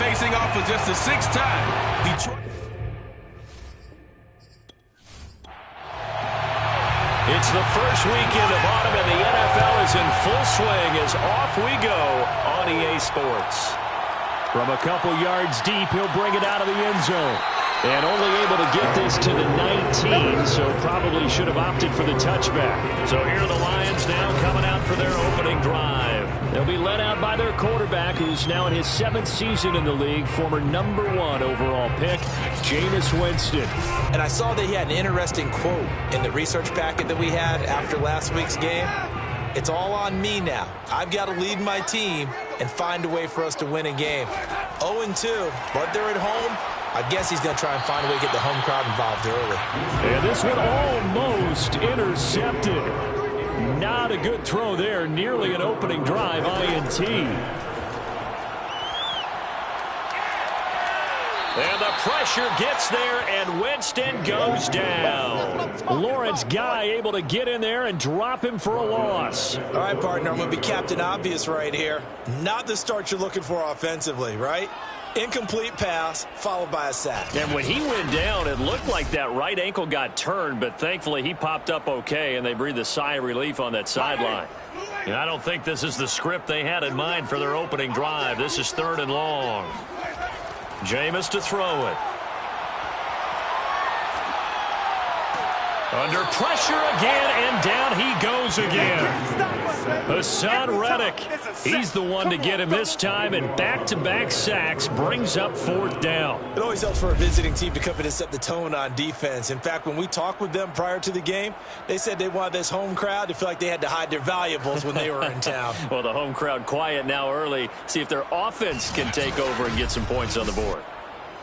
facing off for just the 6th time. Detroit. It's the first weekend of autumn, and the NFL is in full swing as off we go on EA Sports. From a couple yards deep, he'll bring it out of the end zone. And only able to get this to the 19, so probably should have opted for the touchback. So here are the Lions now coming out for their opening drive. They'll be led out by their quarterback, who's now in his 7th season in the league, former #1 overall pick, Jameis Winston. And I saw that he had an interesting quote in the research packet that we had after last week's game. It's all on me now. I've got to lead my team and find a way for us to win a game. 0-2, but they're at home. I guess he's going to try and find a way to get the home crowd involved early. And this one almost intercepted. Not a good throw there. Nearly an opening drive INT. And the pressure gets there, and Winston goes down. Lawrence Guy able to get in there and drop him for a loss. All right, partner, I'm going to be Captain Obvious right here. Not the start you're looking for offensively, right? Incomplete pass, followed by a sack. And when he went down, it looked like that right ankle got turned, but thankfully he popped up okay, and they breathed a sigh of relief on that sideline. And I don't think this is the script they had in mind for their opening drive. This is 3rd and long. Jameis to throw it. Under pressure again, and down he goes again. Hassan Reddick, he's the one to get him this time, and back-to-back sacks brings up 4th down. It always helps for a visiting team to come in and set the tone on defense. In fact, when we talked with them prior to the game, they said they wanted this home crowd to feel like they had to hide their valuables when they were in town. Well, the home crowd quiet now early. See if their offense can take over and get some points on the board.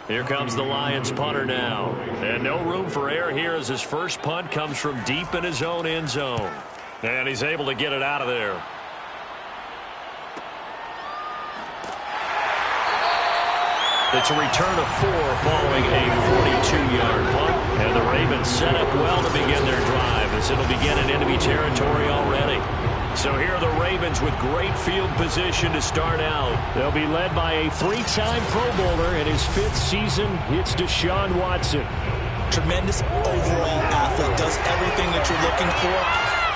Here comes the Lions punter now. And no room for error here as his first punt comes from deep in his own end zone. And he's able to get it out of there. It's a return of 4 following a 42-yard punt. And the Ravens set up well to begin their drive as it'll begin in enemy territory already. So here are the Ravens with great field position to start out. They'll be led by a 3-time Pro Bowler in his 5th season. It's Deshaun Watson. Tremendous overall athlete. Does everything that you're looking for.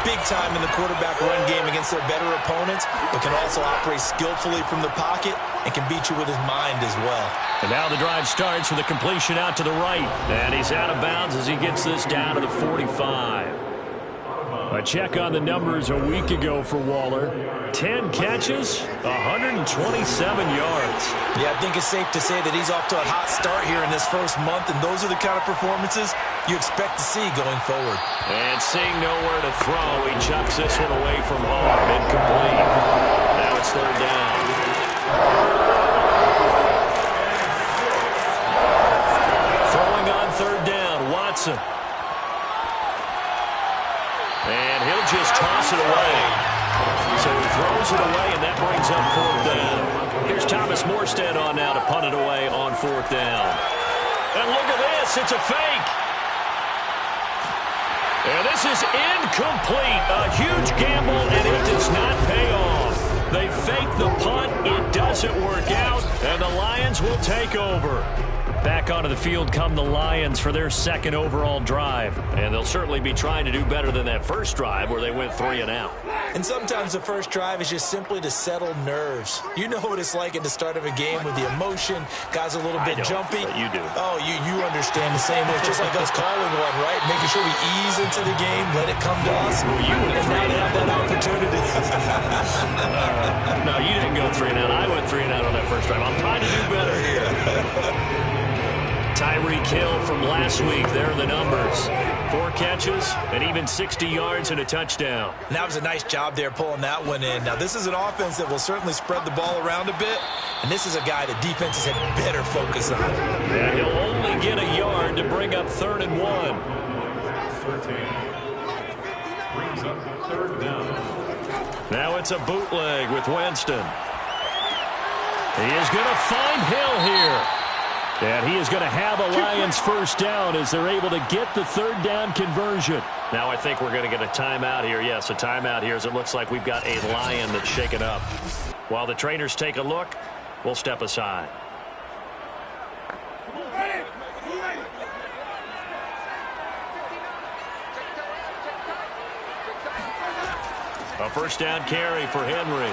Big time in the quarterback run game against their better opponents, but can also operate skillfully from the pocket and can beat you with his mind as well. And now the drive starts with a completion out to the right. And he's out of bounds as he gets this down to the 45. A check on the numbers a week ago for Waller. 10 catches, 127 yards. Yeah, I think it's safe to say that he's off to a hot start here in this first month, and those are the kind of performances you expect to see going forward. And seeing nowhere to throw, he chucks this one away from home. Incomplete. Now it's 3rd down. Throwing on 3rd down, Watson. And he'll just toss it away. So he throws it away, and that brings up 4th down. Here's Thomas Morstead on now to punt it away on 4th down. And look at this. It's a fake. And this is incomplete. A huge gamble, and it does not pay off. They fake the punt. It doesn't work out, and the Lions will take over. Back onto the field come the Lions for their 2nd overall drive. And they'll certainly be trying to do better than that first drive where they went 3 and out. And sometimes the first drive is just simply to settle nerves. You know what it's like at the start of a game with the emotion. Guys a little bit jumpy. But you do. Oh, you understand the same way. It's just like us calling one, right? Making sure we ease into the game, let it come to us. Well, you went and now they have that opportunity. No, you didn't go 3 and out. I went 3 and out on that first drive. I'm trying to do better here. Tyreek Hill from last week. There are the numbers. 4 catches and even 60 yards and a touchdown. And that was a nice job there pulling that one in. Now, this is an offense that will certainly spread the ball around a bit. And this is a guy that defenses had better focus on. And he'll only get a yard to bring up 3rd and 1. 13. Brings up 3rd down. Now it's a bootleg with Winston. He is going to find Hill here. And he is going to have a Lions first down as they're able to get the 3rd down conversion. Now I think we're going to get a timeout here. Yes, a timeout here as it looks like we've got a Lion that's shaken up. While the trainers take a look, we'll step aside. A first down carry for Henry.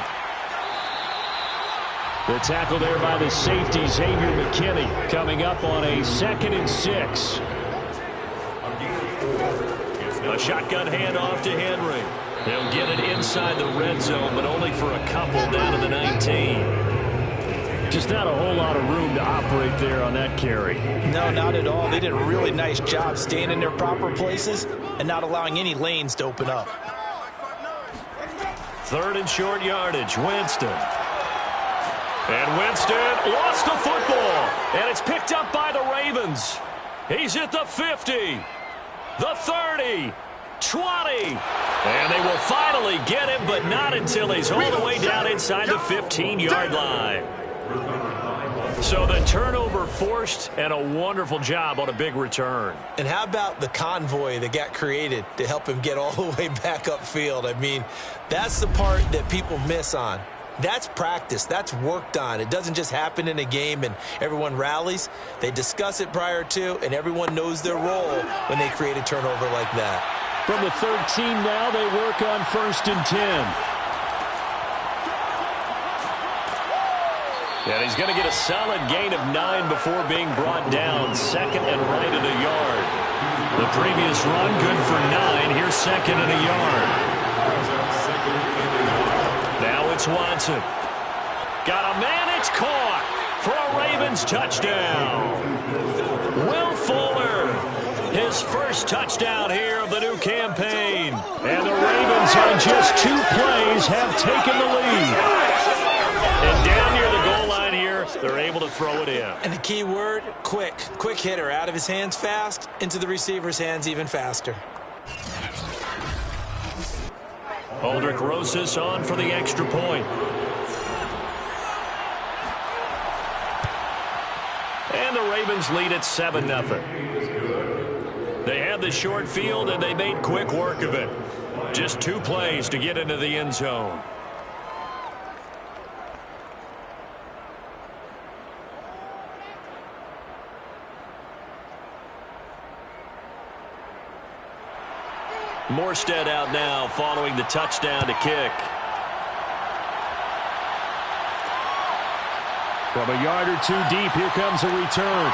The tackle there by the safety, Xavier McKinney, coming up on a 2nd and 6. A shotgun handoff to Henry. He'll get it inside the red zone, but only for a couple down to the 19. Just not a whole lot of room to operate there on that carry. No, not at all. They did a really nice job staying in their proper places and not allowing any lanes to open up. 3rd and short yardage, Winston. And Winston lost the football. And it's picked up by the Ravens. He's at the 50, the 30, 20. And they will finally get him, but not until he's all the way down inside the 15-yard line. So the turnover forced, and a wonderful job on a big return. And how about the convoy that got created to help him get all the way back upfield? I mean, that's the part that people miss on. That's practice. That's worked on. It doesn't just happen in a game and everyone rallies. They discuss it prior to, and everyone knows their role when they create a turnover like that. From the 13 now, they work on 1st and 10. And he's going to get a solid gain of 9 before being brought down. 2nd and right at a yard. The previous run, good for 9. Here's 2nd and a yard. Now it's Watson. Got a man, it's caught for a Ravens touchdown. Will Fuller, his first touchdown here of the new campaign. And the Ravens on just 2 plays have taken the lead. And down near the goal line here, they're able to throw it in. And the key word, quick. Quick hitter. Out of his hands fast, into the receiver's hands even faster. Aldrich Rosas on for the extra point. And the Ravens lead at 7-0. They had the short field, and they made quick work of it. Just 2 plays to get into the end zone. Morstead out now following the touchdown to kick. From a yard or 2 deep, here comes a return.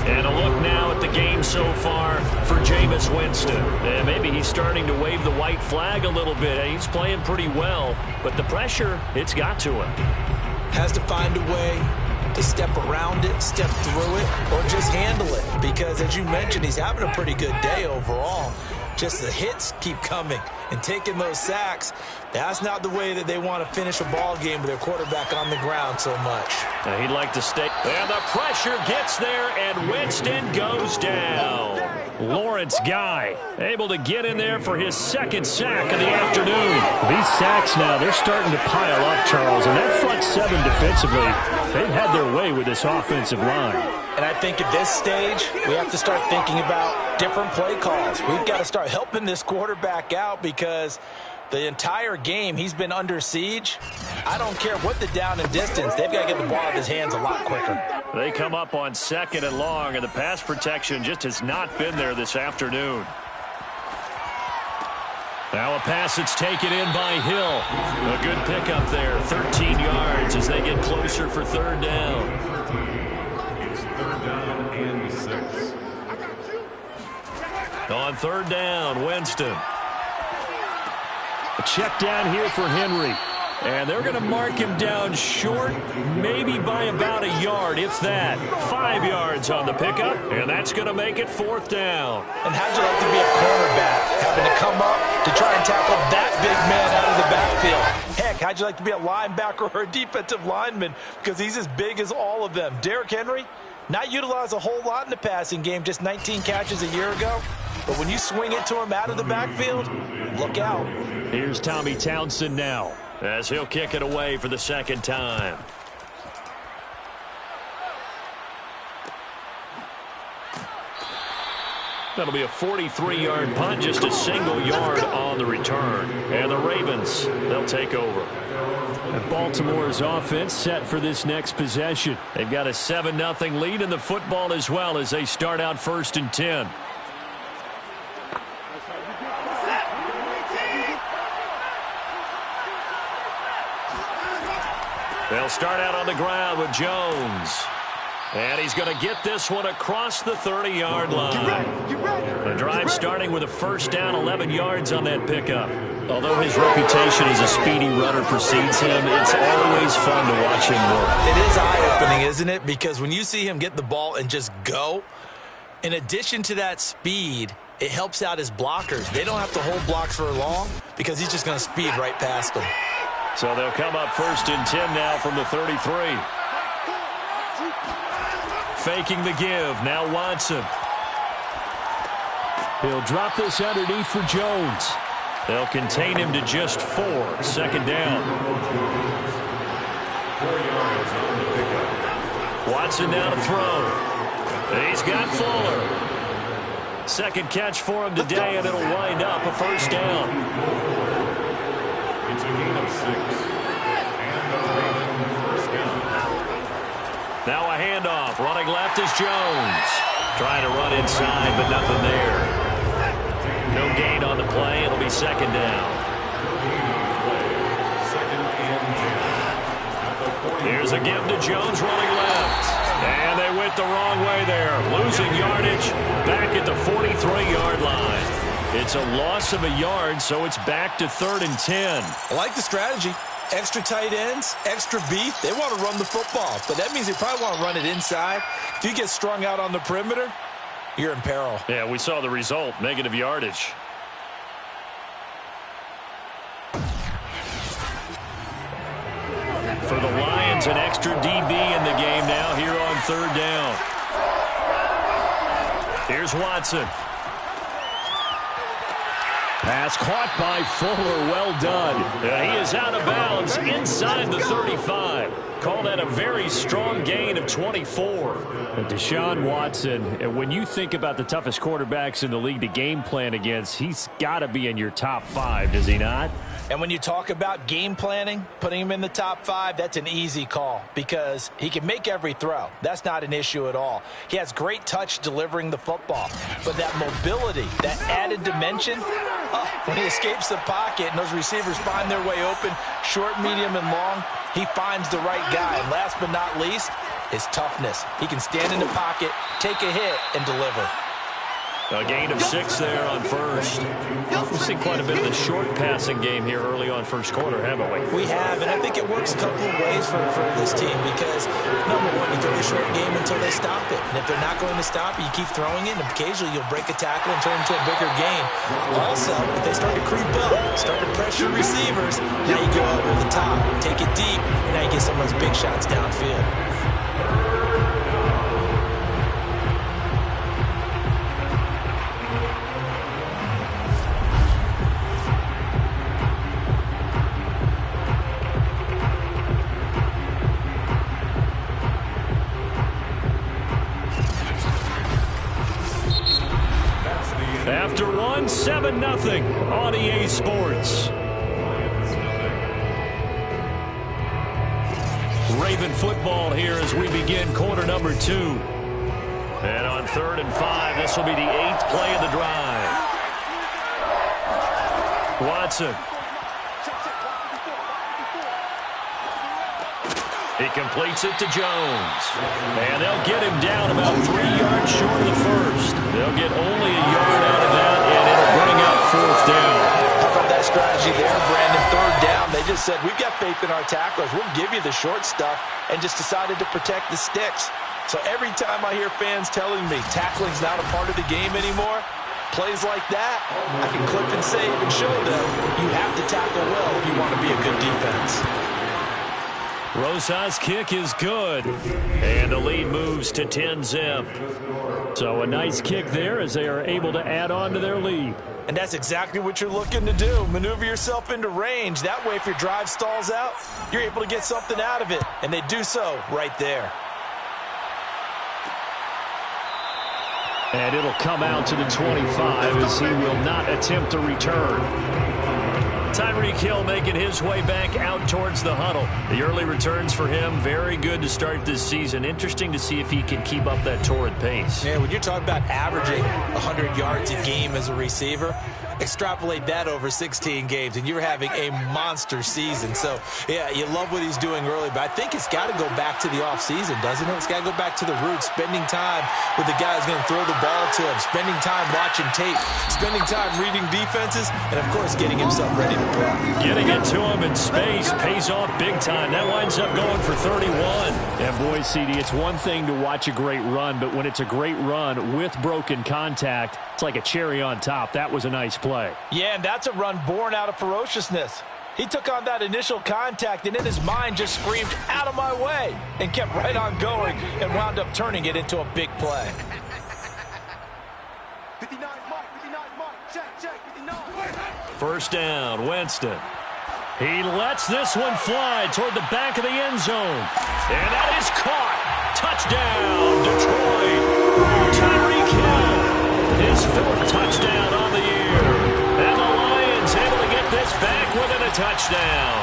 And a look now at the game so far for Jameis Winston. And maybe he's starting to wave the white flag a little bit. He's playing pretty well, but the pressure, it's got to him. Has to find a way to step around it, step through it, or just handle it. Because, as you mentioned, he's having a pretty good day overall. Just the hits keep coming and taking those sacks. That's not the way that they want to finish a ball game with their quarterback on the ground so much. Now he'd like to stay. And the pressure gets there, and Winston goes down. Lawrence Guy able to get in there for his 2nd sack of the afternoon. These sacks now, they're starting to pile up, Charles. And that front 7 defensively, they've had their way with this offensive line. And I think at this stage, we have to start thinking about different play calls. We've got to start helping this quarterback out because the entire game he's been under siege. I don't care what the down and distance. They've got to get the ball out of his hands a lot quicker. They come up on 2nd and long, and the pass protection just has not been there this afternoon. Now a pass that's taken in by Hill. A good pickup there, 13 yards as they get closer for 3rd down. It's 3rd down and 6. On 3rd down, Winston. A check down here for Henry. And they're going to mark him down short, maybe by about a yard, if that. 5 yards on the pickup, and that's going to make it 4th down. And how'd you like to be a cornerback, having to come up to try and tackle that big man out of the backfield? Heck, how'd you like to be a linebacker or a defensive lineman, because he's as big as all of them. Derrick Henry, not utilized a whole lot in the passing game, just 19 catches a year ago. But when you swing it to him out of the backfield, look out. Here's Tommy Townsend now, as he'll kick it away for the 2nd time. That'll be a 43-yard punt, just a single yard on on the return. And the Ravens, they'll take over. And Baltimore's offense set for this next possession. They've got a 7-0 lead in the football as well as they start out 1st and 10. They'll start out on the ground with Jones. And he's going to get this one across the 30-yard line. The drive starting with a first down, 11 yards on that pickup. Although his reputation as a speedy runner precedes him, it's always fun to watch him work. It is eye-opening, isn't it? Because when you see him get the ball and just go, in addition to that speed, it helps out his blockers. They don't have to hold blocks for long because he's just going to speed right past them. So they'll come up 1st and 10 now from the 33. Faking the give. Now Watson. He'll drop this underneath for Jones. They'll contain him to just 4. 2nd down. Watson now to throw. He's got Fuller. Second catch for him today, and it'll wind up a first down. It's a gain of 6. And the Ravens first down. Now a handoff. Running left is Jones. Trying to run inside, but nothing there. No gain on the play. It'll be 2nd down. Here's a give to Jones running left. And they went the wrong way there. Losing yardage back at the 43-yard line. It's a loss of a yard, so it's back to 3rd and 10. I like the strategy. Extra tight ends, extra beef. They want to run the football, but that means they probably want to run it inside. If you get strung out on the perimeter, you're in peril. Yeah, we saw the result, negative yardage. For the Lions, an extra DB in the game now here on 3rd down. Here's Watson. Pass caught by Fuller. Well done. He is out of bounds inside the 35. Call that a very strong gain of 24. And Deshaun Watson, and when you think about the toughest quarterbacks in the league to game plan against, he's got to be in your top 5, does he not? And when you talk about game planning, putting him in the top 5, that's an easy call because he can make every throw. That's not an issue at all. He has great touch delivering the football. But that mobility, that added dimension, when he escapes the pocket and those receivers find their way open, short, medium, and long, he finds the right guy. And last but not least, his toughness. He can stand in the pocket, take a hit, and deliver. A gain of 6 there on first. We've seen quite a bit of the short passing game here early on first quarter, haven't we? We have, and I think it works a couple of ways for this team because, number one, you throw the short game until they stop it. And if they're not going to stop it, you keep throwing it, and occasionally you'll break a tackle and turn it into a bigger gain. Also, if they start to creep up, start to pressure receivers, now you go over the top, take it deep, and now you get some of those big shots downfield. After one, 7-0 on EA Sports. Raven football here as we begin quarter number 2. And on 3rd and 5, this will be the 8th play of the drive. Watson. He completes it to Jones. And they'll get him down about 3 yards short of the first. They'll get only a yard out of that, and it'll bring up 4th down. How about that strategy there, Brandon? 3rd down. They just said, we've got faith in our tacklers. We'll give you the short stuff, and just decided to protect the sticks. So every time I hear fans telling me tackling's not a part of the game anymore, plays like that, I can clip and save and show them you have to tackle well if you want to be a good defense. Rosa's kick is good, and the lead moves to 10-zip. So a nice kick there as they are able to add on to their lead. And that's exactly what you're looking to do. Maneuver yourself into range. That way, if your drive stalls out, you're able to get something out of it. And they do so right there. And it'll come out to the 25 as he will not attempt a return. Tyreek Hill making his way back out towards the huddle. The early returns for him, very good to start this season. Interesting to see if he can keep up that torrid pace. Yeah, when you're talking about averaging 100 yards a game as a receiver, extrapolate that over 16 games, and you're having a monster season. So, yeah, you love what he's doing early, but I think it's got to go back to the offseason, doesn't it? It's got to go back to the roots, spending time with the guy who's going to throw the ball to him, spending time watching tape, spending time reading defenses, and, of course, getting himself ready to play. Getting it to him in space pays off big time. That winds up going for 31. And, boy, CD, it's one thing to watch a great run, but when it's a great run with broken contact, it's like a cherry on top. That was a nice play. Yeah, and that's a run born out of ferociousness. He took on that initial contact and in his mind just screamed, "Out of my way," and kept right on going and wound up turning it into a big play. 59, Mike, 59, Mike, check, 59. First down, Winston. He lets this one fly toward the back of the end zone. And that is caught. Touchdown, Detroit. Tyreek Hill, his 4th touchdown on the year. And the Lions able to get this back within a touchdown.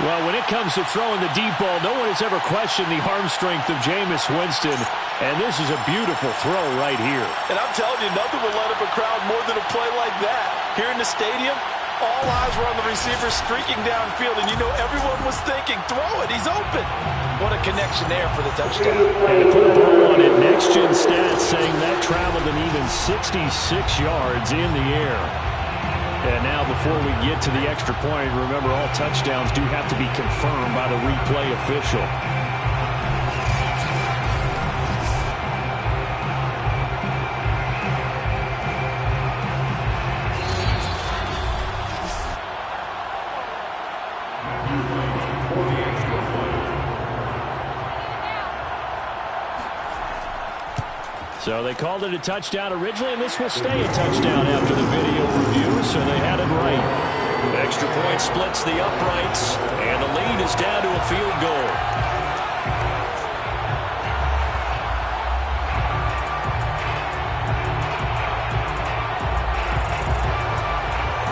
Well, when it comes to throwing the deep ball, no one has ever questioned the arm strength of Jameis Winston. And this is a beautiful throw right here. And I'm telling you, nothing will light up a crowd more than a play like that. Here in the stadium, all eyes were on the receiver streaking downfield, and you know everyone was thinking, throw it, he's open. What a connection there for the touchdown. And to put a ball on it, Next Gen Stats saying that traveled an even 66 yards in the air. And now before we get to the extra point, remember all touchdowns do have to be confirmed by the replay official. So they called it a touchdown originally, and this will stay a touchdown after the video review, so they had it right. Extra point splits the uprights, and the lead is down to a field goal.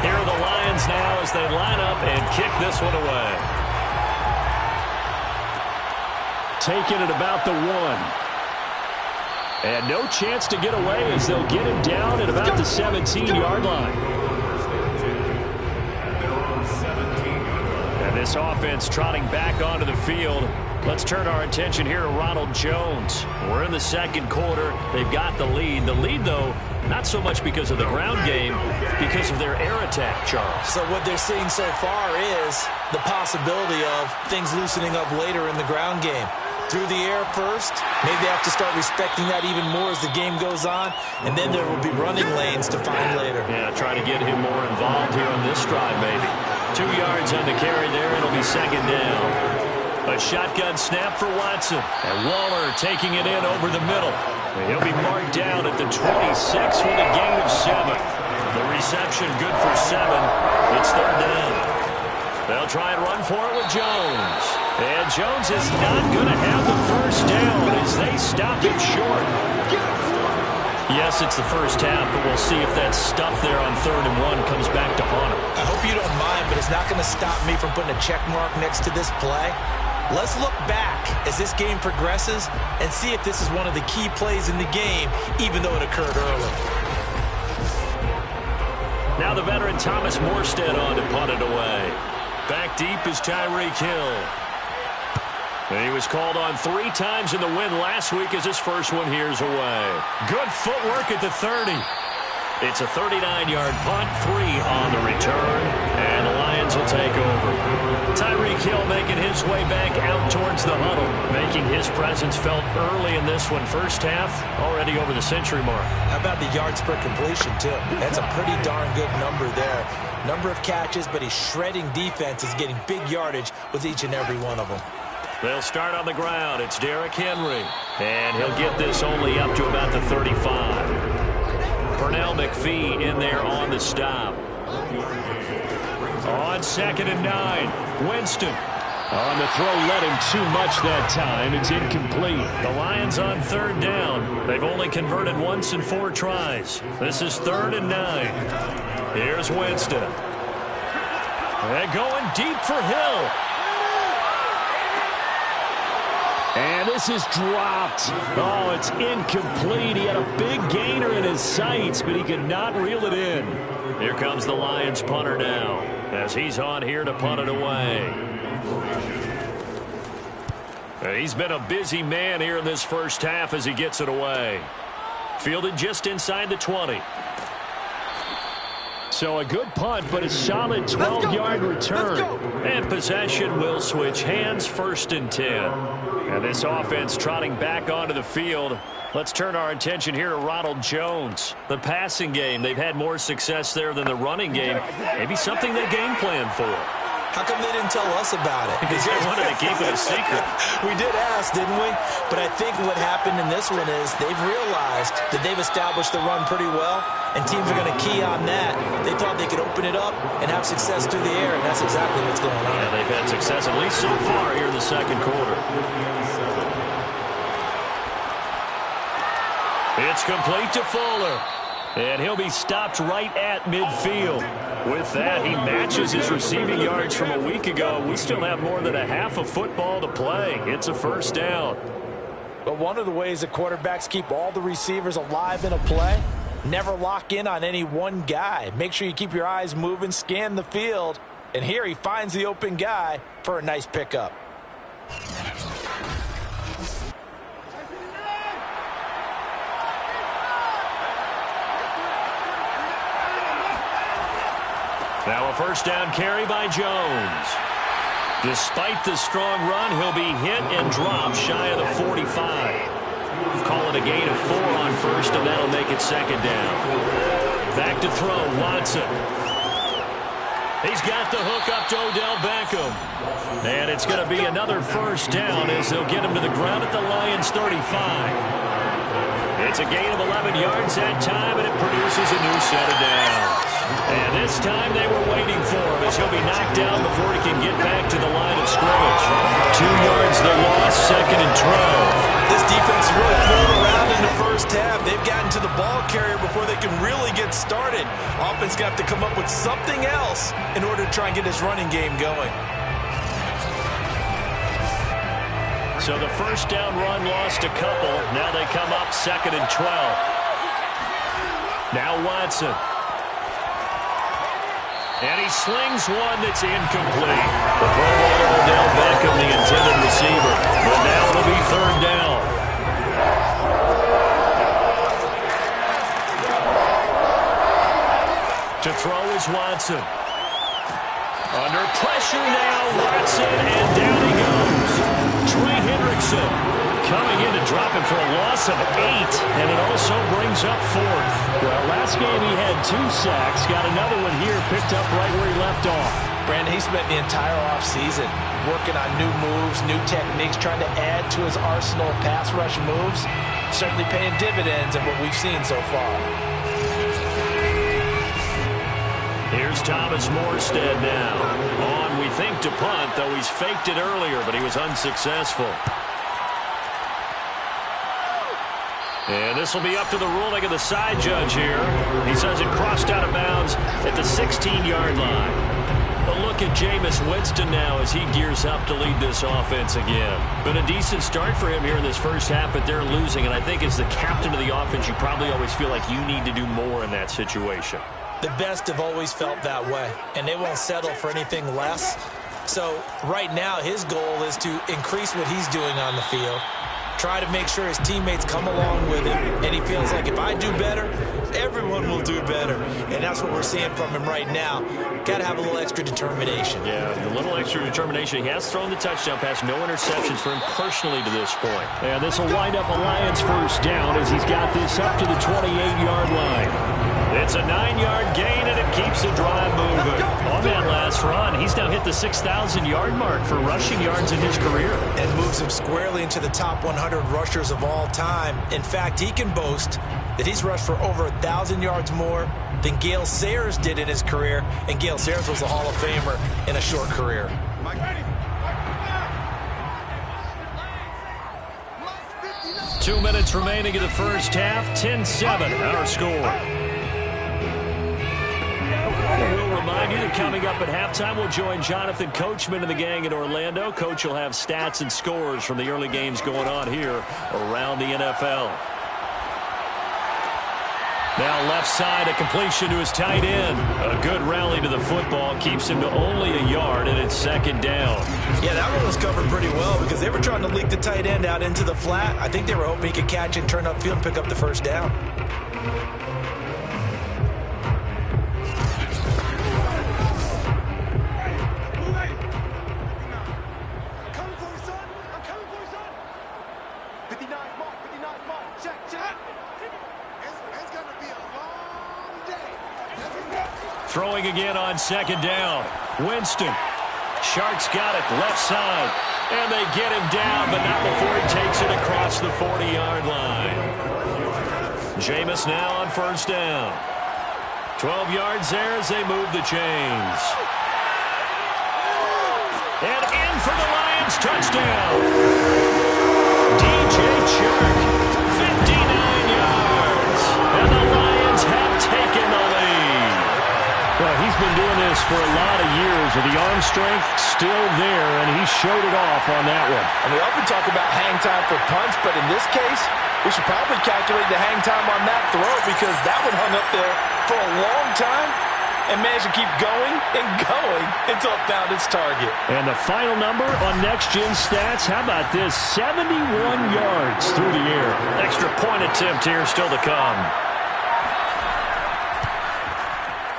Here are the Lions now as they line up and kick this one away. Taking it about the 1. And no chance to get away as they'll get him down at about the 17-yard line. And this offense trotting back onto the field. Let's turn our attention here to Ronald Jones. We're in the second quarter. They've got the lead. The lead, though, not so much because of the ground game, because of their air attack, Charles. So what they're seeing so far is the possibility of things loosening up later in the ground game. Through the air first. Maybe they have to start respecting that even more as the game goes on. And then there will be running lanes to find later. Yeah, try to get him more involved here on this drive, maybe. 2 yards on the carry there. It'll be second down. A shotgun snap for Watson. And Waller taking it in over the middle. And he'll be marked down at the 26 with a gain of 7. The reception good for 7. It's third down. They'll try and run for it with Jones. And Jones is not going to have the first down as they stop it short. Yes, it's the first half, but we'll see if that stuff there on 3rd and 1 comes back to haunt him. I hope you don't mind, but it's not going to stop me from putting a check mark next to this play. Let's look back as this game progresses and see if this is one of the key plays in the game, even though it occurred early. Now the veteran Thomas Morstead on to punt it away. Back deep is Tyreek Hill. And he was called on 3 times in the win last week as his first one here's away. Good footwork at the 30. It's a 39-yard punt, 3 on the return, and the Lions will take over. Tyreek Hill making his way back out towards the huddle, making his presence felt early in this one. First half, already over the century mark. How about the yards per completion, too? That's a pretty darn good number there. Number of catches, but he's shredding defenses, getting big yardage with each and every one of them. They'll start on the ground. It's Derrick Henry. And he'll get this only up to about the 35. Pernell McPhee in there on the stop. On 2nd and 9, Winston. On the throw, led him too much that time. It's incomplete. The Lions on 3rd down. They've only converted once in 4 tries. This is 3rd and 9. Here's Winston. And going deep for Hill. And this is dropped. Oh, it's incomplete. He had a big gainer in his sights, but he could not reel it in. Here comes the Lions punter now, as he's on here to punt it away. He's been a busy man here in this first half as he gets it away. Fielded just inside the 20. So a good punt, but a solid 12-yard return. And possession will switch hands, 1st and 10. And this offense trotting back onto the field. Let's turn our attention here to Ronald Jones. The passing game, they've had more success there than the running game. Maybe something they game plan for. How come they didn't tell us about it? Because they wanted to keep it a secret. We did ask, didn't we? But I think what happened in this one is they've realized that they've established the run pretty well, and teams are going to key on that. They thought they could open it up and have success through the air, and that's exactly what's going on. Yeah, they've had success at least so far here in the second quarter. It's complete to Fuller. And he'll be stopped right at midfield. With that, he matches his receiving yards from a week ago. We still have more than a half of football to play. It's a 1st down. But one of the ways that quarterbacks keep all the receivers alive in a play, never lock in on any one guy. Make sure you keep your eyes moving, scan the field. And here he finds the open guy for a nice pickup. Now a 1st down carry by Jones. Despite the strong run, he'll be hit and dropped shy of the 45. Call it a gain of 4 on 1st, and that'll make it 2nd down. Back to throw, Watson. He's got the hook up to Odell Beckham. And it's going to be another 1st down as they'll get him to the ground at the Lions' 35. It's a gain of 11 yards that time, and it produces a new set of downs. And this time they were waiting for him as he'll be knocked down before he can get back to the line of scrimmage. 2 yards the loss, 2nd and 12. This defense really thrown around in the first half. They've gotten to the ball carrier before they can really get started. Offense got to come up with something else in order to try and get his running game going. So the 1st down run lost a couple. Now they come up 2nd and 12. Now Watson. And he slings one that's incomplete. The Pro Bowler Odell Beckham, the intended receiver. But now it'll be 3rd down. To throw is Watson. Under pressure now, Watson, and down he goes. Trey Hendrickson coming in to drop him for a loss of 8, and it also brings up 4th. Well, last game he had 2 sacks. Got another one here, picked up right where he left off. Brandon, he spent the entire offseason working on new moves, new techniques, trying to add to his arsenal of pass rush moves. Certainly paying dividends in what we've seen so far. Here's Thomas Morstead now. On, we think, to punt, though he's faked it earlier, but he was unsuccessful. And this will be up to the ruling of the side judge here. He says it crossed out of bounds at the 16-yard line. A look at Jameis Winston now as he gears up to lead this offense again. Been a decent start for him here in this first half, but they're losing. And I think as the captain of the offense, you probably always feel like you need to do more in that situation. The best have always felt that way, and they won't settle for anything less. So right now his goal is to increase what he's doing on the field, try to make sure his teammates come along with him, and he feels like if I do better, everyone will do better. And that's what we're seeing from him right now. Got to have a little extra determination. Yeah, a little extra determination. He has thrown the touchdown pass, no interceptions for him personally to this point. And this will wind up a Lions 1st down as he's got this up to the 28-yard line. It's a 9-yard gain, and it keeps the drive moving. On that last run, he's now hit the 6,000-yard mark for rushing yards in his career. And moves him squarely into the top 100 rushers of all time. In fact, he can boast that he's rushed for over 1,000 yards more than Gale Sayers did in his career. And Gale Sayers was a Hall of Famer in a short career. 2 minutes remaining in the first half. 10-7, our score. We'll remind you that coming up at halftime, we'll join Jonathan Coachman and the gang in Orlando. Coach will have stats and scores from the early games going on here around the NFL. Now left side, a completion to his tight end. A good rally to the football keeps him to only a yard, and it's second down. Yeah, that one was covered pretty well because they were trying to leak the tight end out into the flat. I think they were hoping he could catch and turn upfield and pick up the first down. Throwing again on second down. Winston. Sharks got it left side. And they get him down, but not before he takes it across the 40-yard line. Jameis now on first down. 12 yards there as they move the chains. And in for the Lions touchdown. DJ Chark, 59 yards. And the Lions have taken the lead. Well, he's been doing this for a lot of years with the arm strength still there, and he showed it off on that one. And we often talk about hang time for punts, but in this case, we should probably calculate the hang time on that throw because that one hung up there for a long time and managed to keep going and going until it found its target. And the final number on next-gen stats, how about this? 71 yards through the air. Extra point attempt here still to come.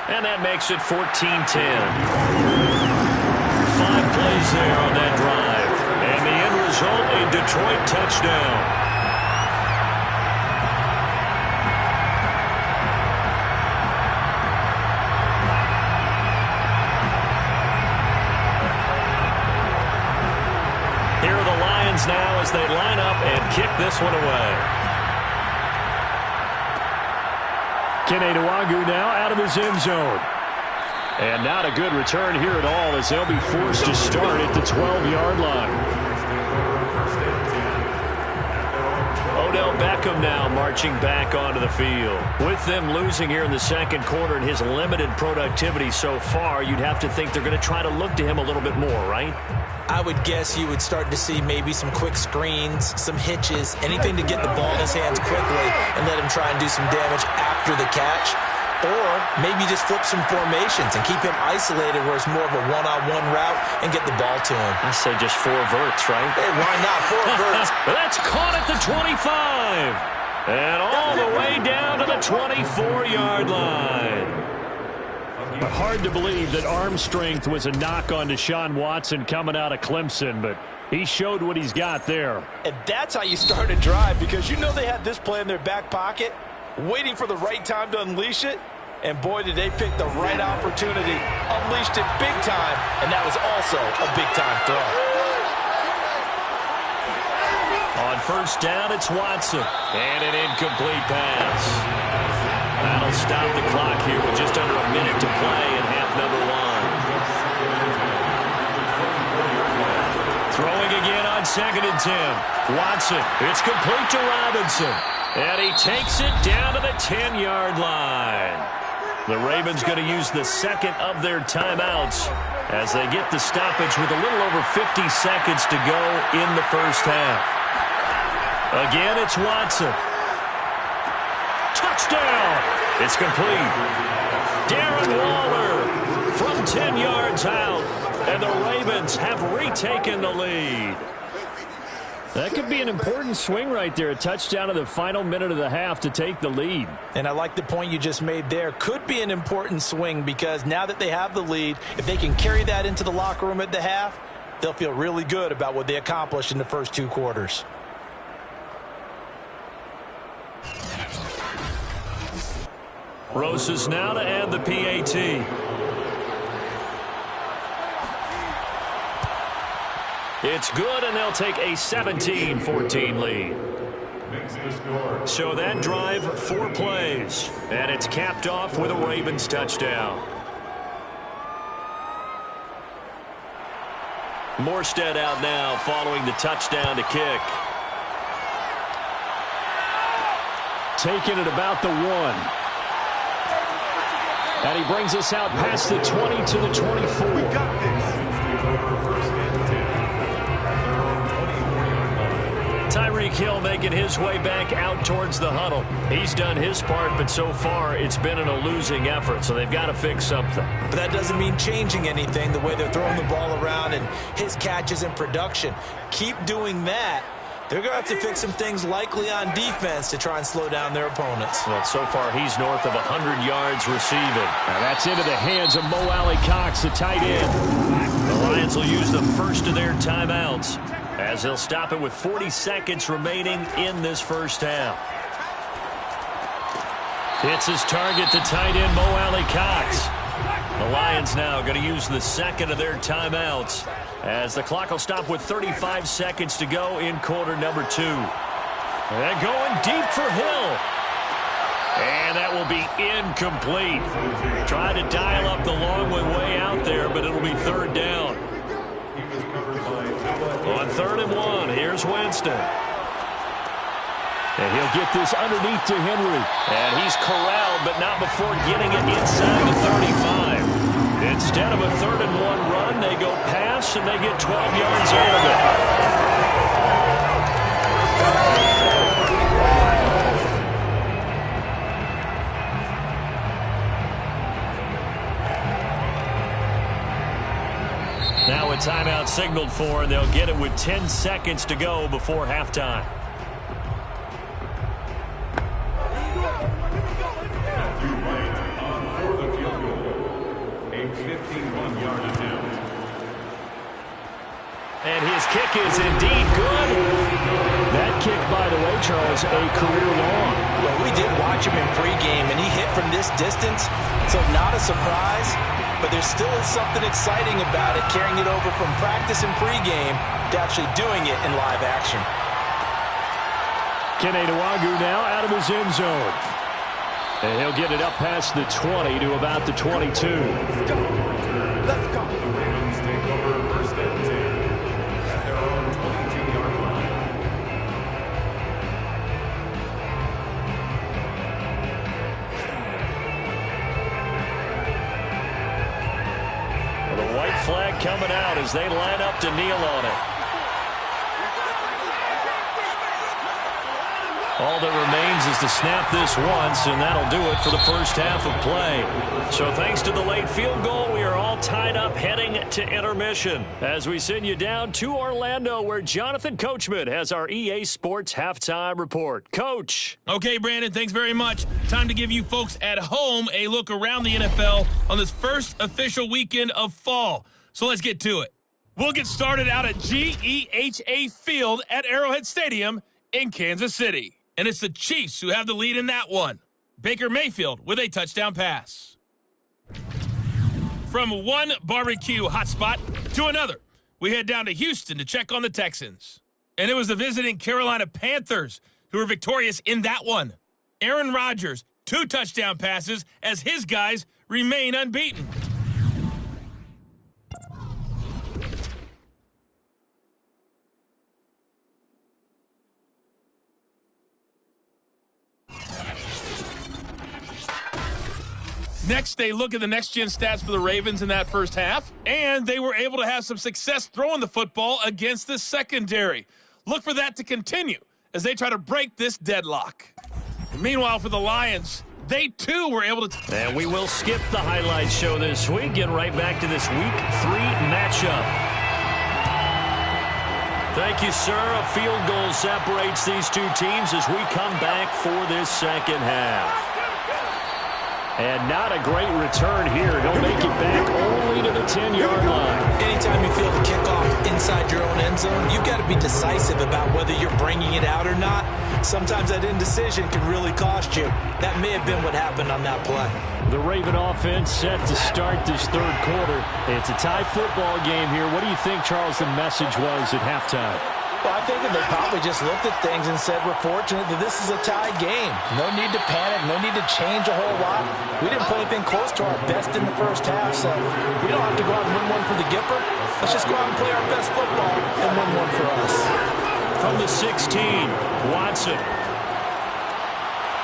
And that makes it 14-10. 5 plays there on that drive. And the end result, a Detroit touchdown. Here are the Lions now as they line up and kick this one away. Kenny Nwagu now out of his end zone. And not a good return here at all as they'll be forced to start at the 12-yard line. Odell Beckham now marching back onto the field. With them losing here in the second quarter and his limited productivity so far, you'd have to think they're going to try to look to him a little bit more, right? I would guess you would start to see maybe some quick screens, some hitches, anything to get the ball in his hands quickly and let him try and do some damage after the catch. Or maybe just flip some formations and keep him isolated where it's more of a one-on-one route and get the ball to him. I say just 4 verts, right? Hey, why not? 4 verts. That's caught at the 25. And all the way down to the 24-yard line. But hard to believe that arm strength was a knock on Deshaun Watson coming out of Clemson, but he showed what he's got there. And that's how you start a drive because you know they had this play in their back pocket, waiting for the right time to unleash it. And boy, did they pick the right opportunity. Unleashed it big time, and that was also a big-time throw. On first down, it's Watson. And an incomplete pass. That'll stop the clock here with just under a minute to play in half number 1. Throwing again on 2nd and 10. Watson, it's complete to Robinson. And he takes it down to the 10-yard line. The Ravens going to use the second of their timeouts as they get the stoppage with a little over 50 seconds to go in the first half. Again, it's Watson. Touchdown! It's complete. Darren Waller from 10 yards out. And the Ravens have retaken the lead. That could be an important swing right there. A touchdown in the final minute of the half to take the lead. And I like the point you just made there. Could be an important swing because now that they have the lead, if they can carry that into the locker room at the half, they'll feel really good about what they accomplished in the first 2 quarters. Rosas now to add the PAT. It's good, and they'll take a 17-14 lead. So that drive, 4 plays, and it's capped off with a Ravens touchdown. Morstead out now following the touchdown to kick. Taking it about the 1. And he brings us out past the 20 to the 24. We got this. First and 10. Tyreek Hill making his way back out towards the huddle. He's done his part, but so far it's been in a losing effort, so they've got to fix something. But that doesn't mean changing anything, the way they're throwing the ball around and his catches and production. Keep doing that. They're going to have to fix some things likely on defense to try and slow down their opponents. Well, so far he's north of 100 yards receiving. Now that's into the hands of Mo Alley-Cox, the tight end. The Lions will use the first of their timeouts as they'll stop it with 40 seconds remaining in this first half. It's his target, the tight end, Mo Alley-Cox. The Lions now going to use the second of their timeouts as the clock will stop with 35 seconds to go in quarter number 2. They're going deep for Hill. And that will be incomplete. Trying to dial up the long way out there, but it'll be third down. On 3rd and 1, here's Winston. And he'll get this underneath to Henry. And he's corralled, but not before getting it inside the 35. Instead of a 3rd and 1 run, they go pass, and they get 12 yards out of it. Now a timeout signaled for, and they'll get it with 10 seconds to go before halftime. And his kick is indeed good. That kick, by the way, Charles, a career long. Well, we did watch him in pregame, and he hit from this distance, so not a surprise. But there still is something exciting about it, carrying it over from practice and pregame to actually doing it in live action. Kene Nwangwu now out of his end zone. And he'll get it up past the 20 to about the 22. Let's go. Let's go. The Ravens take over first and 10 at their own 22-yard line. Well, the white flag coming out as they line up to kneel on it. All that remains is to snap this once, and that'll do it for the first half of play. So thanks to the late field goal, we are all tied up heading to intermission as we send you down to Orlando, where Jonathan Coachman has our EA Sports halftime report. Coach. Okay, Brandon, thanks very much. Time to give you folks at home a look around the NFL on this first official weekend of fall. So let's get to it. We'll get started out at GEHA Field at Arrowhead Stadium in Kansas City. And it's the Chiefs who have the lead in that one. Baker Mayfield with a touchdown pass. From one barbecue hotspot to another, we head down to Houston to check on the Texans. And it was the visiting Carolina Panthers who were victorious in that one. Aaron Rodgers, 2 touchdown passes as his guys remain unbeaten. Next, they look at the next-gen stats for the Ravens in that first half, and they were able to have some success throwing the football against the secondary. Look for that to continue as they try to break this deadlock. And meanwhile, for the Lions, they too were able to... And we will skip the highlight show this week. Get right back to this Week 3 matchup. Thank you, sir. A field goal separates these two teams as we come back for this second half. And not a great return here. He'll make it back only to the 10-yard line. Anytime you feel the kickoff inside your own end zone, you've got to be decisive about whether you're bringing it out or not. Sometimes that indecision can really cost you. That may have been what happened on that play. The Raven offense set to start this third quarter. It's a tie football game here. What do you think, Charles, the message was at halftime? Well, I think that they probably just looked at things and said, we're fortunate that this is a tie game. No need to panic, no need to change a whole lot. We didn't play anything close to our best in the first half, so we don't have to go out and win one for the Gipper. Let's just go out and play our best football and win one for us. From the 16, Watson.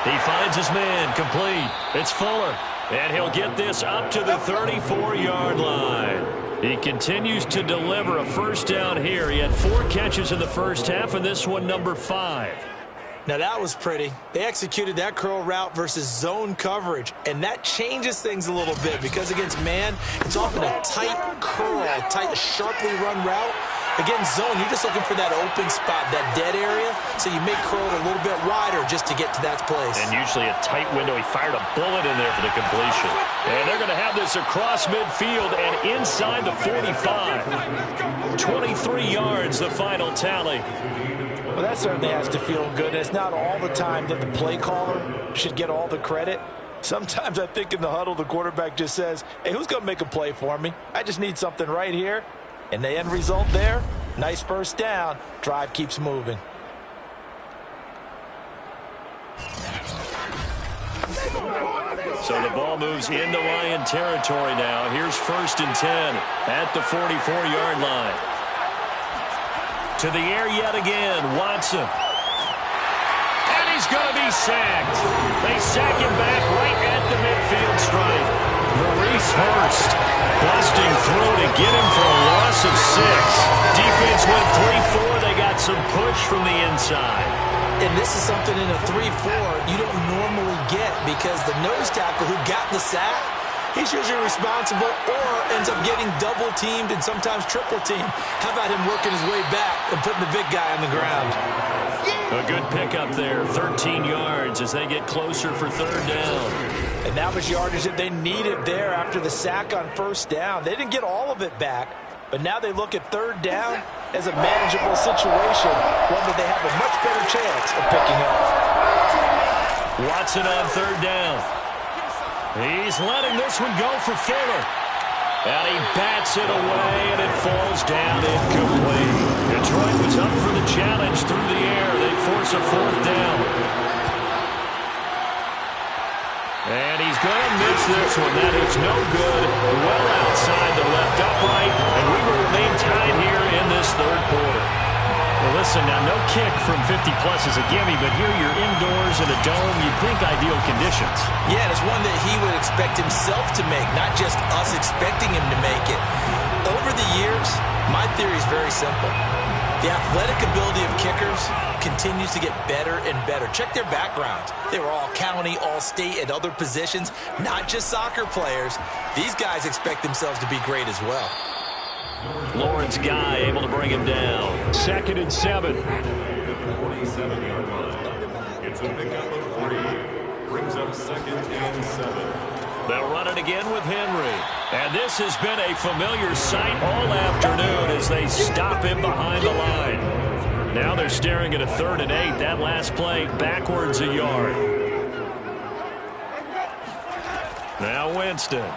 He finds his man, complete. It's Fuller. And he'll get this up to the 34-yard line. He continues to deliver a first down here. He had 4 catches in the first half, and this one number 5. Now that was pretty. They executed that curl route versus zone coverage, and that changes things a little bit because against man, it's often a tight curl, tight, sharply run route. Against zone, you're just looking for that open spot, that dead area, so you may curl it a little bit wider just to get to that place. And usually a tight window. He fired a bullet in there for the completion. And they're going to have this across midfield and inside the 45. 23 yards, the final tally. Well, that certainly has to feel good. It's not all the time that the play caller should get all the credit. Sometimes I think in the huddle, the quarterback just says, hey, who's going to make a play for me? I just need something right here. And the end result there, nice first down. Drive keeps moving. So the ball moves into Lion territory now. Here's 1st and 10 at the 44-yard line. To the air yet again, Watson. And he's going to be sacked. They sack him back right at the midfield stripe. Maurice Hurst busting through to get him for a loss of 6. Defense went 3-4. They got some push from the inside. And this is something in a 3-4 you don't normally get because the nose tackle who got the sack, he's usually responsible or ends up getting double teamed and sometimes triple teamed. How about him working his way back and putting the big guy on the ground? A good pickup there, 13 yards as they get closer for 3rd down. And that was yardage that they needed there after the sack on 1st down. They didn't get all of it back, but now they look at 3rd down as a manageable situation, one that they have a much better chance of picking up. Watson on 3rd down. He's letting this one go for Fuller. And he bats it away, and it falls down incomplete. Detroit was up for the challenge through the air. They force a 4th down. And he's going to miss this one. That is no good. Well outside the left upright, and we will remain tied here in this 3rd quarter. Well, listen, now no kick from 50-plus is a gimme, but here you're indoors in a dome. You'd think ideal conditions. Yeah, and it's one that he would expect himself to make, not just us expecting him to make it. Over the years, my theory is very simple. The athletic ability of kickers continues to get better and better. Check their backgrounds. They were all county, all state, at other positions, not just soccer players. These guys expect themselves to be great as well. Lawrence Guy able to bring him down. 2nd and 7. 47-yard line. It's a pickup of 3. Brings up 2nd and 7. They'll run it again with Henry. And this has been a familiar sight all afternoon as they stop him behind the line. Now they're staring at a 3rd and 8. That last play backwards a yard. Now Winston.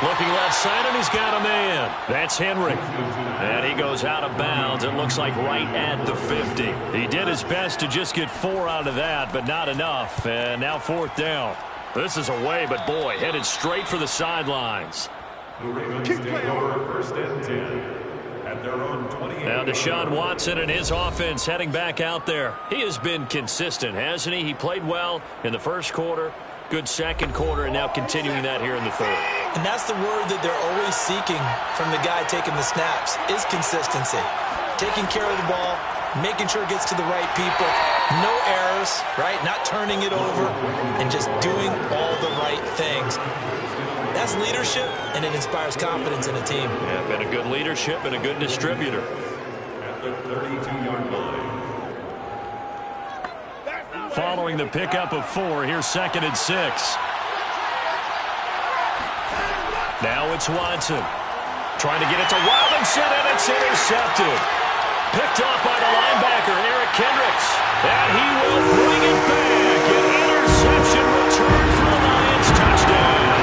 Looking left side, and he's got a man. That's Henry. And he goes out of bounds. It looks like right at the 50. He did his best to just get 4 out of that, but not enough. And now 4th down. This is away, but boy, headed straight for the sidelines. The Ravens take over 1st and 10 at their own 28. Now Deshaun Watson and his offense heading back out there. He has been consistent, hasn't he? He played well in the 1st quarter. Good 2nd quarter, and now continuing that here in the 3rd. And that's the word that they're always seeking from the guy taking the snaps, is consistency. Taking care of the ball, making sure it gets to the right people, no errors, right? Not turning it over, and just doing all the right things. That's leadership, and it inspires confidence in a team. Yeah, been a good leadership and a good distributor. At the 32-yard line. Following the pickup of 4, here's 2nd and 6. Now it's Watson. Trying to get it to Robinson, and it's intercepted. Picked off by the linebacker, Eric Kendricks. And he will bring it back. An interception return for the Lions. Touchdown.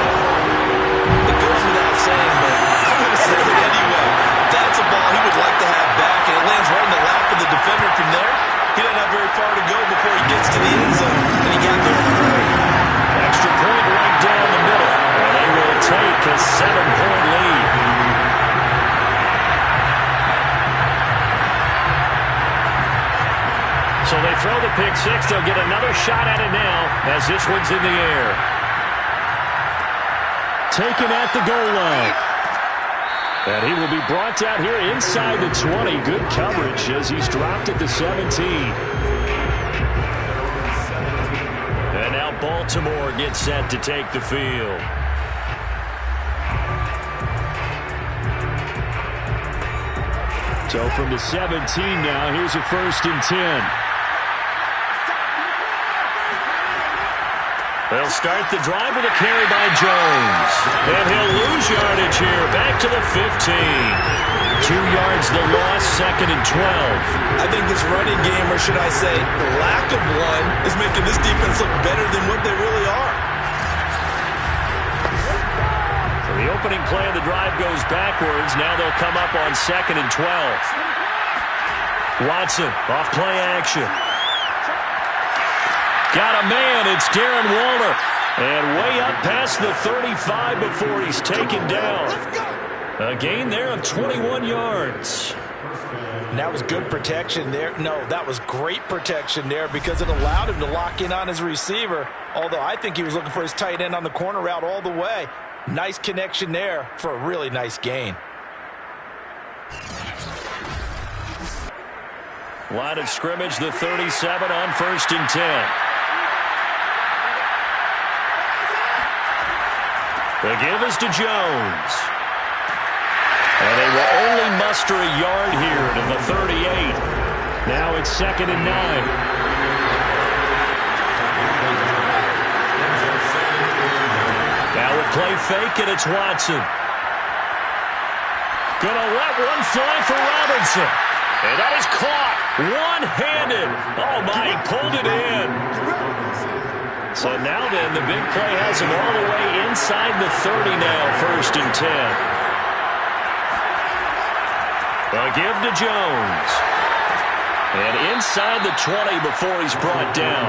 It goes without saying, but I'm going to say it anyway. That's a ball he would like to have back, and it lands right in the lap of the defender from there. He doesn't have very far to go before he gets to the end zone, and he got there in a hurry. Extra point right down the middle, and they will take a 7-point lead. So they throw the pick six. They'll get another shot at it now as this one's in the air. Taken at the goal line. And he will be brought down here inside the 20. Good coverage as he's dropped at the 17. And now Baltimore gets set to take the field. So from the 17 now, here's a 1st and 10. They'll start the drive with a carry by Jones. And he'll lose yardage here. Back to the 15. 2 yards the loss, 2nd and 12. I think this running game, or should I say lack of one, is making this defense look better than what they really are. So the opening play of the drive goes backwards. Now they'll come up on 2nd and 12. Watson off play action. Got a man. It's Darren Waller. And way up past the 35 before he's taken down. A gain there of 21 yards. And that was good protection there. No, that was great protection there because it allowed him to lock in on his receiver. Although I think he was looking for his tight end on the corner route all the way. Nice connection there for a really nice gain. Line of scrimmage, the 37 on 1st and 10. The give is to Jones. And they will only muster a yard here to the 38. Now it's 2nd and 9. Now a play fake, and it's Watson. Gonna let one fly for Robinson. And that is caught one-handed. Oh, my, he pulled it in. So now then, the big play has him all the way inside the 30 now, 1st and 10. They'll give to Jones. And inside the 20 before he's brought down.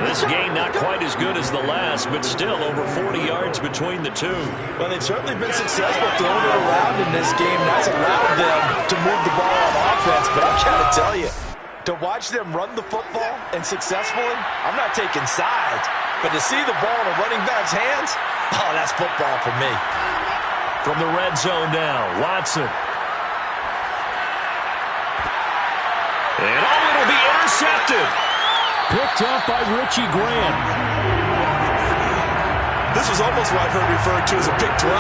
This gain not quite as good as the last, but still over 40 yards between the two. Well, they've certainly been successful throwing it around in this game. That's allowed them to move the ball on offense, but I've got to tell you, to watch them run the football and successfully, I'm not taking sides, but to see the ball in a running back's hands, oh, that's football for me. From the red zone now, Watson. And oh, it'll be intercepted. Picked up by Richie Grant. This was almost what I've heard referred to as a pick 12.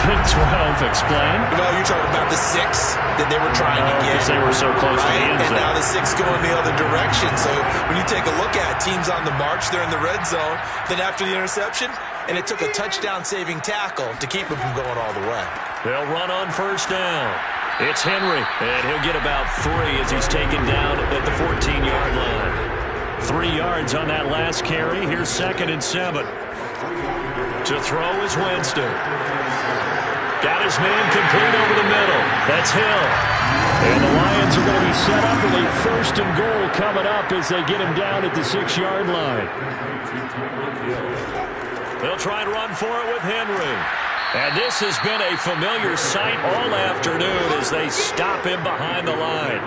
Pick 12, explain. You know, you're talking about the 6 that they were trying to get. Because they were so close to the end zone. And now the 6 going the other direction. So when you take a look at teams on the march, they're in the red zone. Then after the interception, and it took a touchdown-saving tackle to keep them from going all the way. They'll run on 1st down. It's Henry, and he'll get about 3 as he's taken down at the 14-yard line. 3 yards on that last carry. Here's 2nd and 7. To throw is Winston. Got his man complete over the middle. That's Hill. And the Lions are going to be set up with a 1st and goal coming up as they get him down at the 6-yard line. They'll try and run for it with Henry. And this has been a familiar sight all afternoon as they stop him behind the line.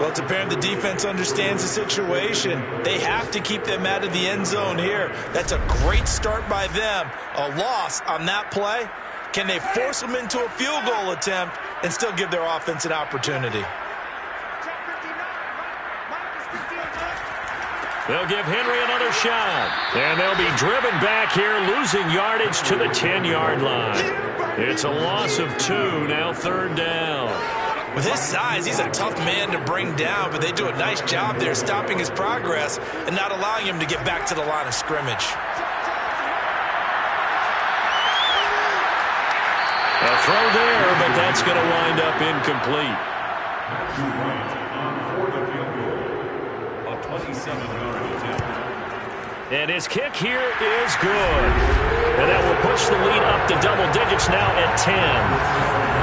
Well, it's apparent the defense understands the situation. They have to keep them out of the end zone here. That's a great start by them. A loss on that play. Can they force them into a field goal attempt and still give their offense an opportunity? They'll give Henry another shot. And they'll be driven back here, losing yardage to the 10-yard line. It's a loss of 2, now 3rd down. With his size, he's a tough man to bring down, but they do a nice job there stopping his progress and not allowing him to get back to the line of scrimmage. A throw there, but that's going to wind up incomplete. For the field goal, a 27-yard attempt. And his kick here is good. And that will push the lead up into double digits now at 10.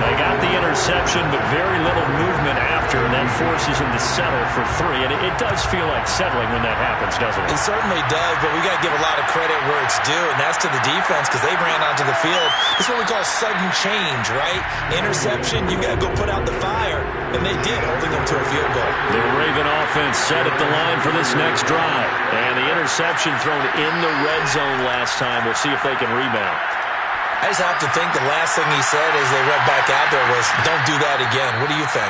They got the interception, but very little movement after, and that forces him to settle for 3. And it does feel like settling when that happens, doesn't it? It certainly does, but we got to give a lot of credit where it's due, and that's to the defense because they ran onto the field. This is what we call sudden change, right? Interception, you got to go put out the fire, and they did, holding them to a field goal. The Raven offense set at the line for this next drive, and the interception thrown in the red zone last time. We'll see if they can rebound. I just have to think the last thing he said as they went back out there was, don't do that again. What do you think?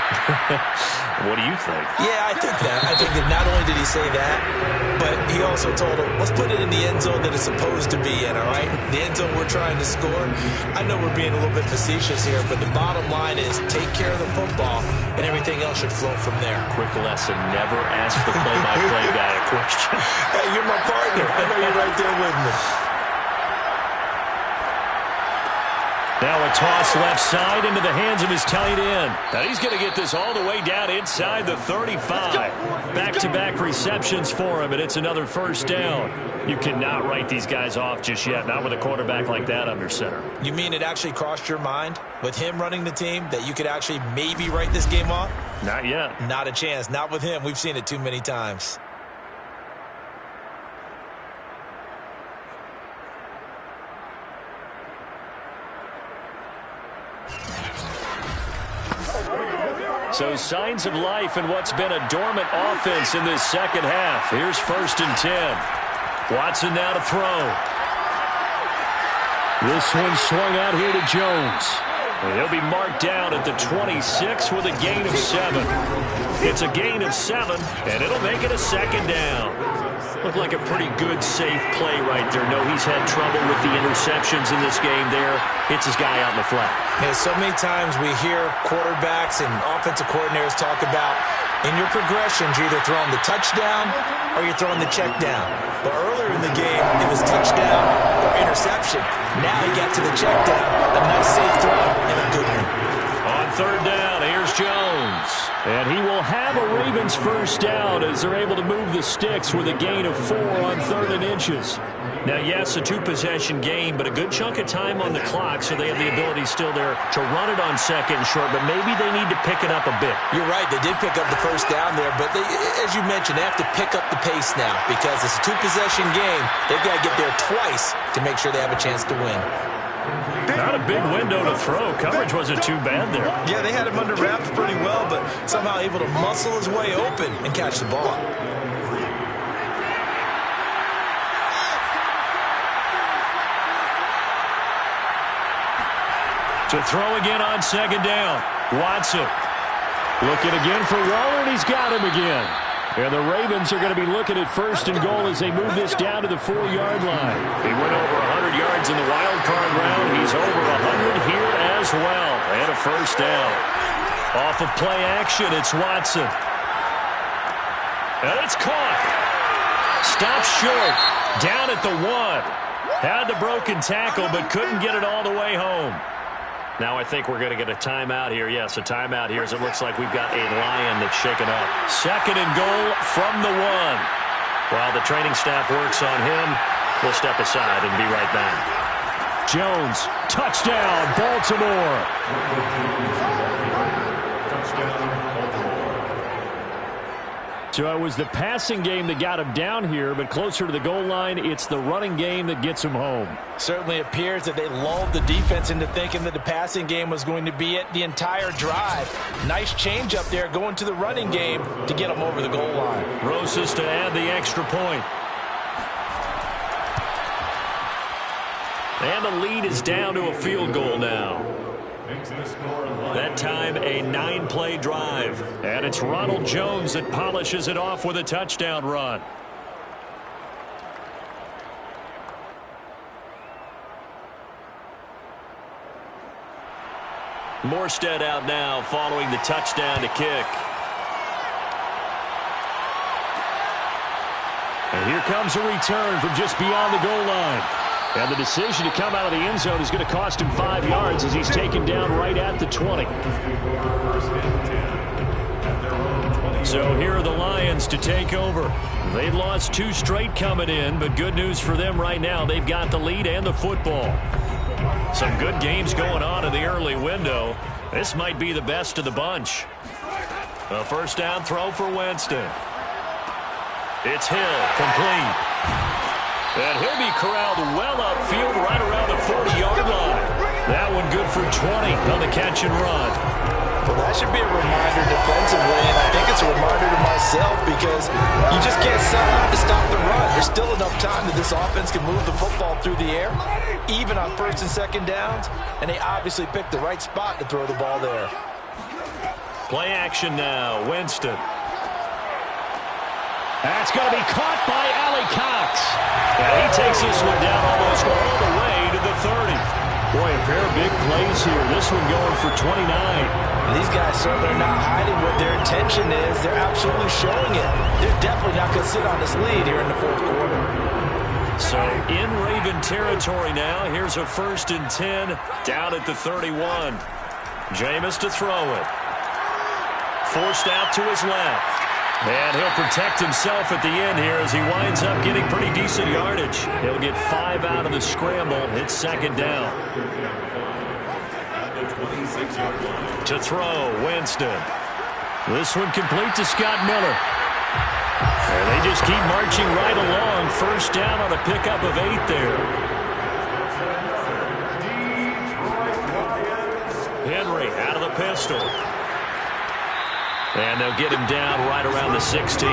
What do you think? Yeah, I think that. I think that not only did he say that, but he also told him, let's put it in the end zone that it's supposed to be in, all right? The end zone we're trying to score. I know we're being a little bit facetious here, but the bottom line is take care of the football, and everything else should flow from there. Quick lesson, never ask the play-by-play guy a question. Hey, you're my partner. I know you're right there with me. Now a toss left side into the hands of his tight end. Now he's going to get this all the way down inside the 35. Back-to-back receptions for him, and it's another first down. You cannot write these guys off just yet, not with a quarterback like that under center. You mean it actually crossed your mind with him running the team that you could actually maybe write this game off? Not yet. Not a chance. Not with him. We've seen it too many times. So signs of life in what's been a dormant offense in this second half. Here's 1st and 10. Watson now to throw. This one swung out here to Jones. And he'll be marked down at the 26 with a gain of 7. It's a gain of 7, and it'll make it a 2nd down. Looked like a pretty good, safe play right there. No, he's had trouble with the interceptions in this game there. Hits his guy out in the flat. Yeah, so many times we hear quarterbacks and offensive coordinators talk about in your progressions, you're either throwing the touchdown or you're throwing the check down. But earlier in the game, it was touchdown or interception. Now he got to the check down. A nice safe throw and a good one. On 3rd down, here's Jones. And he will have a Ravens first down as they're able to move the sticks with a gain of 4 on 3rd and inches. Now, yes, a 2-possession game, but a good chunk of time on the clock, so they have the ability still there to run it on 2nd and short, but maybe they need to pick it up a bit. You're right. They did pick up the first down there, but as you mentioned, they have to pick up the pace now because it's a 2-possession game. They've got to get there twice to make sure they have a chance to win. Not a big window to throw. Coverage wasn't too bad there. Yeah, they had him under wraps pretty well, but somehow able to muscle his way open and catch the ball. To throw again on 2nd down. Watson looking again for Waller, and he's got him again. And the Ravens are going to be looking at 1st and goal as they move this down to the 4-yard line. He went over 100 yards in the wild card round. He's over 100 here as well. And a first down. Off of play action, it's Watson. And it's caught. Stopped short. Down at the 1. Had the broken tackle, but couldn't get it all the way home. Now I think we're going to get a timeout here. Yes, a timeout here as it looks like we've got a Lion that's shaken up. 2nd and goal from the 1. While the training staff works on him, we'll step aside and be right back. Jones, touchdown, Baltimore. So it was the passing game that got him down here, but closer to the goal line, it's the running game that gets him home. Certainly appears that they lulled the defense into thinking that the passing game was going to be it the entire drive. Nice change up there going to the running game to get them over the goal line. Rosas to add the extra point. And the lead is down to a field goal now. That time a 9-play drive. And it's Ronald Jones that polishes it off with a touchdown run. Morstead out now following the touchdown to kick. And here comes a return from just beyond the goal line. And the decision to come out of the end zone is going to cost him 5 yards as he's taken down right at the 20. So here are the Lions to take over. They'd lost 2 straight coming in, but good news for them right now. They've got the lead and the football. Some good games going on in the early window. This might be the best of the bunch. A first down throw for Winston. It's Hill, complete. And he'll be corralled well upfield right around the 40-yard line. That one good for 20 on the catch and run. Well, that should be a reminder defensively, and I think it's a reminder to myself because you just can't sell out to stop the run. There's still enough time that this offense can move the football through the air, even on first and second downs, and they obviously picked the right spot to throw the ball there. Play action now, Winston. That's going to be caught by Allie Cox. And he takes this one down almost all the way to the 30. Boy, a pair of big plays here. This one going for 29. These guys certainly are not hiding what their intention is. They're absolutely showing it. They're definitely not going to sit on this lead here in the fourth quarter. So in Raven territory now. Here's a 1st and 10 down at the 31. Jameis to throw it. Forced out to his left. And he'll protect himself at the end here as he winds up getting pretty decent yardage. He'll get 5 out of the scramble. It's second down. To throw, Winston. This one complete to Scott Miller. And they just keep marching right along. First down on a pickup of 8 there. Henry out of the pistol. And they'll get him down right around the 16.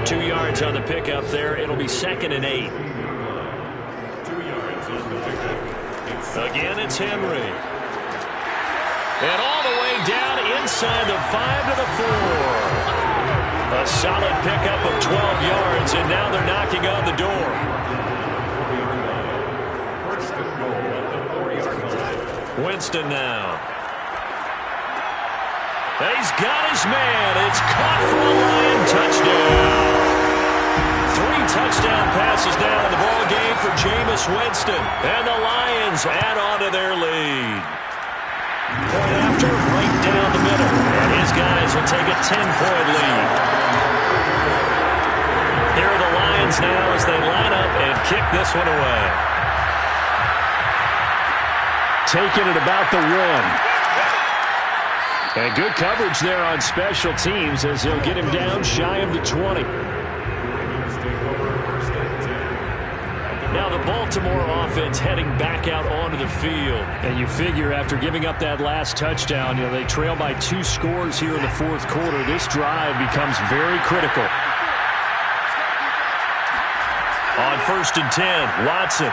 2 yards on the pickup there. It'll be 2nd and 8. 2 yards on the pickup. Again, it's Henry. And all the way down inside the 5 to the 4. A solid pickup of 12 yards, and now they're knocking on the door. First and goal at the 4-yard line. Winston now. He's got his man. It's caught for a Lion touchdown. 3 touchdown passes now in the ball game for Jameis Winston. And the Lions add on to their lead. Point after, right down the middle. And his guys will take a 10-point lead. Here are the Lions now as they line up and kick this one away. Taking it about the 1. And good coverage there on special teams as he'll get him down shy of the 20. Now the Baltimore offense heading back out onto the field. And you figure after giving up that last touchdown, they trail by 2 scores here in the fourth quarter. This drive becomes very critical. On 1st and 10, Watson.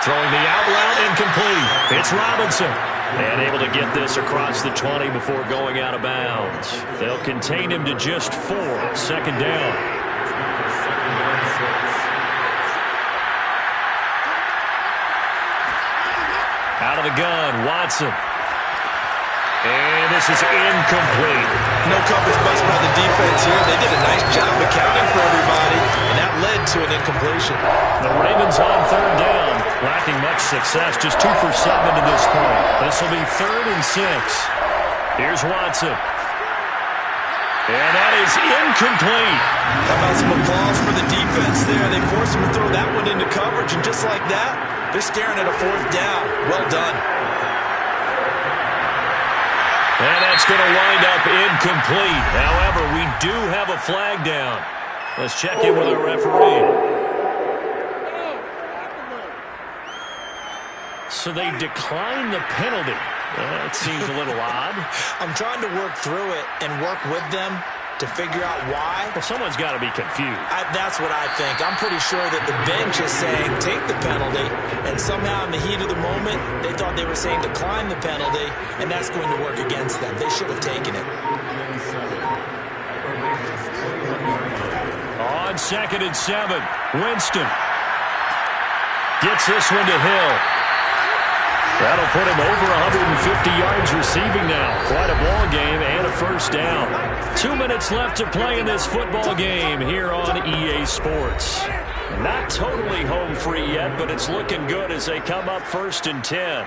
Throwing the out route incomplete. It's Robinson. And able to get this across the 20 before going out of bounds. They'll contain him to just 4. Second down. Out of the gun, Watson. And this is incomplete. No coverage bust by the defense here. They did a nice job accounting for everybody, and that led to an incompletion. The Ravens on 3rd down. Lacking much success, just 2 for 7 to this point. This will be 3rd and 6. Here's Watson. And that is incomplete. How about some applause for the defense there? They forced him to throw that one into coverage, and just like that, they're staring at a 4th down. Well done. And that's going to wind up incomplete. However, we do have a flag down. Let's check in with our referee. So they decline the penalty. That seems a little odd. I'm trying to work through it and work with them to figure out why. Well, someone's got to be confused. That's what I think. I'm pretty sure that the bench is saying take the penalty, and somehow in the heat of the moment, they thought they were saying decline the penalty, and that's going to work against them. They should have taken it. On 2nd and 7, Winston gets this one to Hill. That'll put him over 150 yards receiving now. Quite a ball game and a first down. 2 minutes left to play in this football game here on EA Sports. Not totally home free yet, but it's looking good as they come up 1st and 10.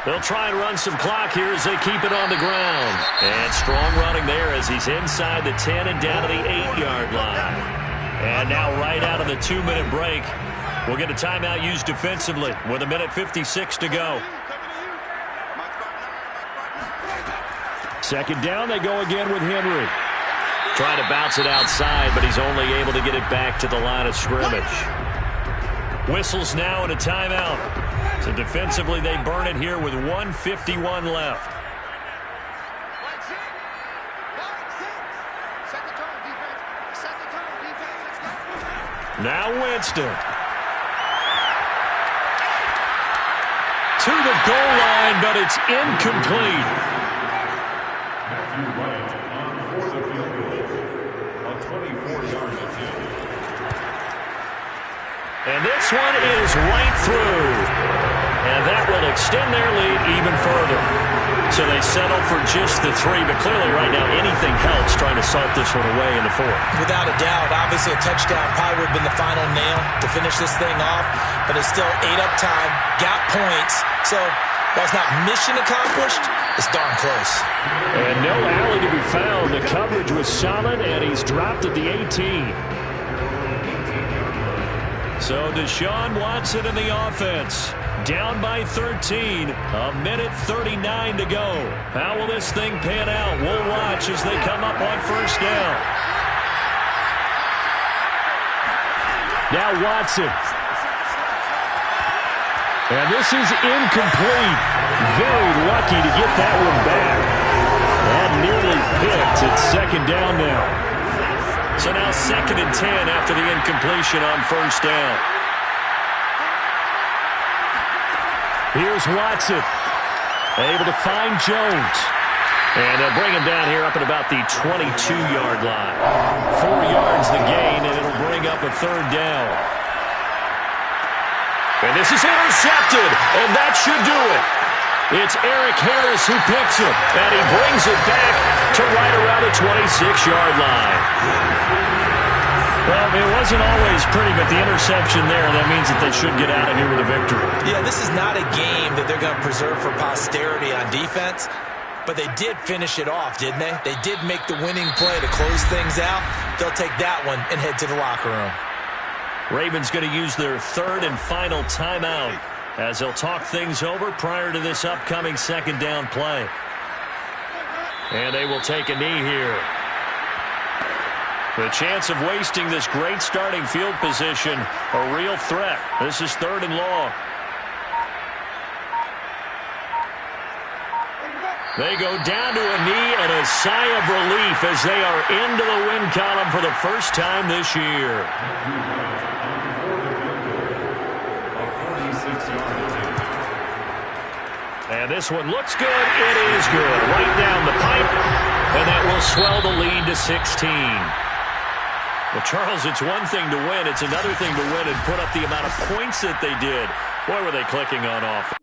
They'll try and run some clock here as they keep it on the ground. And strong running there as he's inside the 10 and down to the 8-yard line. And now right out of the 2-minute break, We'll get a timeout used defensively with 1:56 to go. Second down, they go again with Henry. Trying to bounce it outside, but he's only able to get it back to the line of scrimmage. Whistles now and a timeout. So defensively, they burn it here with 1:51 left. Now Winston. To the goal line, but it's incomplete. Matthew Wright on for the field goal. A 24-yard attempt. And this one is right through. And that will extend their lead even further. So they settle for just the 3, but clearly right now anything helps trying to salt this one away in the 4th. Without a doubt, obviously a touchdown probably would have been the final nail to finish this thing off, but it's still ate up time, got points, so while it's not mission accomplished, it's darn close. And no alley to be found. The coverage was solid, and he's dropped at the 18. So Deshaun Watson in the offense. Down by 13, 1:39 to go. How will this thing pan out? We'll watch as they come up on first down. Now Watson. And this is incomplete. Very lucky to get that one back. And nearly picked. It's second down now. So now 2nd and 10 after the incompletion on first down. Here's Watson, able to find Jones. And they'll bring him down here up at about the 22-yard line. 4 yards the gain, and it'll bring up a 3rd down. And this is intercepted, and that should do it. It's Eric Harris who picks it, and he brings it back to right around the 26-yard line. Well, it wasn't always pretty, but the interception there, that means that they should get out of here with a victory. Yeah, this is not a game that they're going to preserve for posterity on defense, but they did finish it off, didn't they? They did make the winning play to close things out. They'll take that one and head to the locker room. Ravens going to use their 3rd and final timeout as they'll talk things over prior to this upcoming 2nd down play. And they will take a knee here. The chance of wasting this great starting field position, a real threat. This is 3rd and long. They go down to a knee and a sigh of relief as they are into the win column for the first time this year. And this one looks good. It is good. Right down the pipe. And that will swell the lead to 16. Well, Charles, it's one thing to win. It's another thing to win and put up the amount of points that they did. Boy, were they clicking on offense.